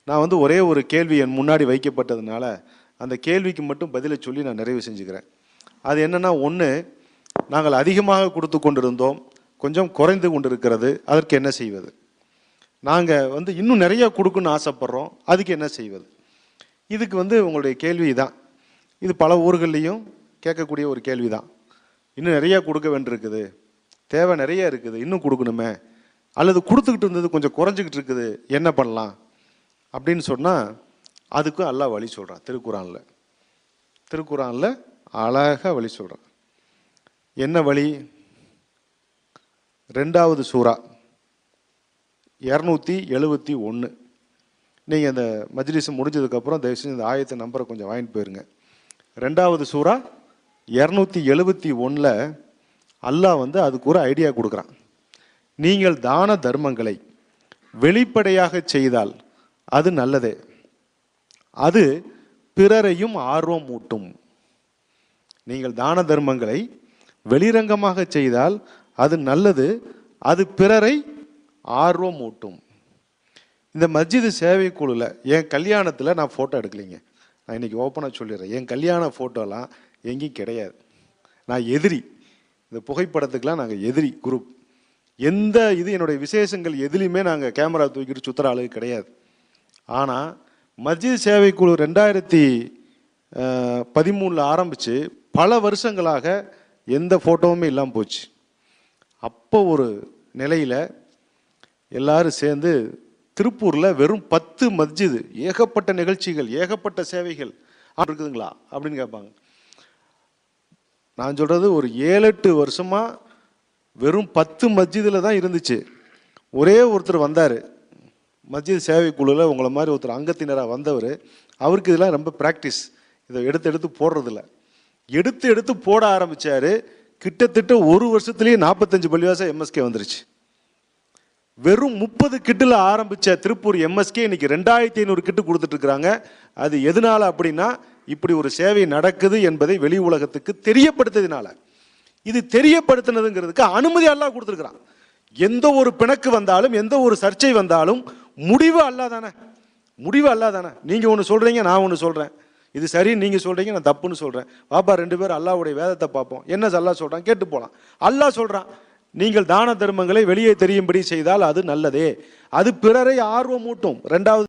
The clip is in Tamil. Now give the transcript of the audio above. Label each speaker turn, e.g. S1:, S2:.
S1: நான் வந்து ஒரே ஒரு கேள்வி என் முன்னாடி வைக்கப்பட்டதுனால அந்த கேள்விக்கு மட்டும் பதிலை சொல்லி நான் நிறைவு செஞ்சுக்கிறேன். அது என்னன்னா, ஒன்று, நாங்கள் அதிகமாக கொடுத்து கொண்டிருந்தோம், கொஞ்சம் குறைந்து கொண்டிருக்கிறது, அதற்கு என்ன செய்வது? நாங்கள் வந்து இன்னும் நிறைய கொடுக்கணும்னு ஆசைப்படுறோம், அதுக்கு என்ன செய்வது? இதுக்கு வந்து உங்களுடைய கேள்வி தான். இது பல ஊர்கள்லையும் கேட்கக்கூடிய ஒரு கேள்வி தான். இன்னும் நிறையா கொடுக்க வேண்டியிருக்குது, தேவை நிறைய இருக்குது, இன்னும் கொடுக்கணுமே, அல்லது கொடுத்துக்கிட்டு இருந்தது கொஞ்சம் குறைஞ்சிக்கிட்டு இருக்குது, என்ன பண்ணலாம் அப்படின்னு சொன்னால் அதுக்கும் அல்லாஹ் வழி சொல்கிறான். திருக்குரானில் அழகாக வழி சொல்கிறான். என்ன வழி? 2வது சூரா 271. நீங்கள் அந்த மஜ்லிஸ் முடிஞ்சதுக்கப்புறம் தயவுசெய்து இந்த ஆயத்தை நம்பரை கொஞ்சம் வாங்கிட்டு போயிருங்க. 2வது சூரா 271 அல்லாஹ் வந்து அதுக்கு ஒரு ஐடியா கொடுக்குறான். நீங்கள் தான தர்மங்களை வெளிப்படையாக செய்தால் அது நல்லதே, அது பிறரையும் ஆர்வம் ஊட்டும். நீங்கள் தான தர்மங்களை வெளிரங்கமாக செய்தால் அது நல்லது, அது பிறரை ஆர்வம் ஊட்டும். இந்த மஸ்ஜிது சேவை குழுவில் என் கல்யாணத்தில் நான் ஃபோட்டோ எடுக்கலைங்க. நான் இன்றைக்கி ஓப்பனாக சொல்லிடுறேன், என் கல்யாண ஃபோட்டோலாம் எங்கேயும் கிடையாது. நான் எதிரி, இந்த புகைப்படத்துக்கெலாம் நாங்கள் எதிரி குரூப். எந்த இது என்னுடைய விசேஷங்கள் எதுலேயுமே நாங்கள் கேமரா தூக்கிட்டு சுற்றுற ஆளு கிடையாது. ஆனால் மஸ்ஜித் சேவை குழு 2013 ஆரம்பித்து பல வருஷங்களாக எந்த ஃபோட்டோவுமே இல்லாமல் போச்சு. அப்போ ஒரு நிலையில் எல்லாரும் சேர்ந்து திருப்பூரில் வெறும் 10 மஸ்ஜிது, ஏகப்பட்ட நிகழ்ச்சிகள், ஏகப்பட்ட சேவைகள் இருக்குதுங்களா அப்படின்னு கேட்பாங்க. நான் சொல்கிறது ஒரு 7-8 வருஷமாக வெறும் 10 மஸ்ஜிதில் தான் இருந்துச்சு. ஒரே ஒருத்தர் வந்தார் மஸ்ஜித் சேவை குழுவில், உங்களை மாதிரி ஒருத்தர் அங்கத்தினராக வந்தவர். அவருக்கு இதெல்லாம் ரொம்ப ப்ராக்டிஸ், இதை எடுத்து போடுறதில்ல. எடுத்து போட ஆரம்பித்தார். கிட்டத்தட்ட ஒரு வருஷத்துலேயே 45 பள்ளிவாசல் எம்எஸ்கே வந்துருச்சு. வெறும் 30 கிட்டில் ஆரம்பித்த திருப்பூர் எம்எஸ்கே இன்னைக்கு 2500 கிட்டு கொடுத்துட்ருக்குறாங்க. அது எதனால அப்படின்னா, இப்படி ஒரு சேவை நடக்குது என்பதை வெளி உலகத்துக்கு தெரியப்படுத்துறதுனால. இது தெரியப்படுத்தினதுங்கிறதுக்கு அனுமதி அல்லாஹ் கொடுத்துருக்குறான். எந்த ஒரு பிணக்கு வந்தாலும், எந்த ஒரு சர்ச்சை வந்தாலும் முடிவு அல்லாஹ் தானே. நீங்கள் ஒன்று சொல்கிறீங்க, நான் ஒன்று சொல்கிறேன், இது சரின்னு நீங்கள் சொல்கிறீங்க, நான் தப்புன்னு சொல்கிறேன். பாப்பா 2 பேர் அல்லாஹ்வுடைய வேதத்தை பார்ப்போம், என்ன அல்லாஹ் சொல்கிறான் கேட்டு போகலாம். அல்லாஹ் சொல்கிறான், நீங்கள் தான தர்மங்களை வெளியே தெரியும்படி செய்தால் அது நல்லதே, அது பிறரை ஆர்வமூட்டும். 2வது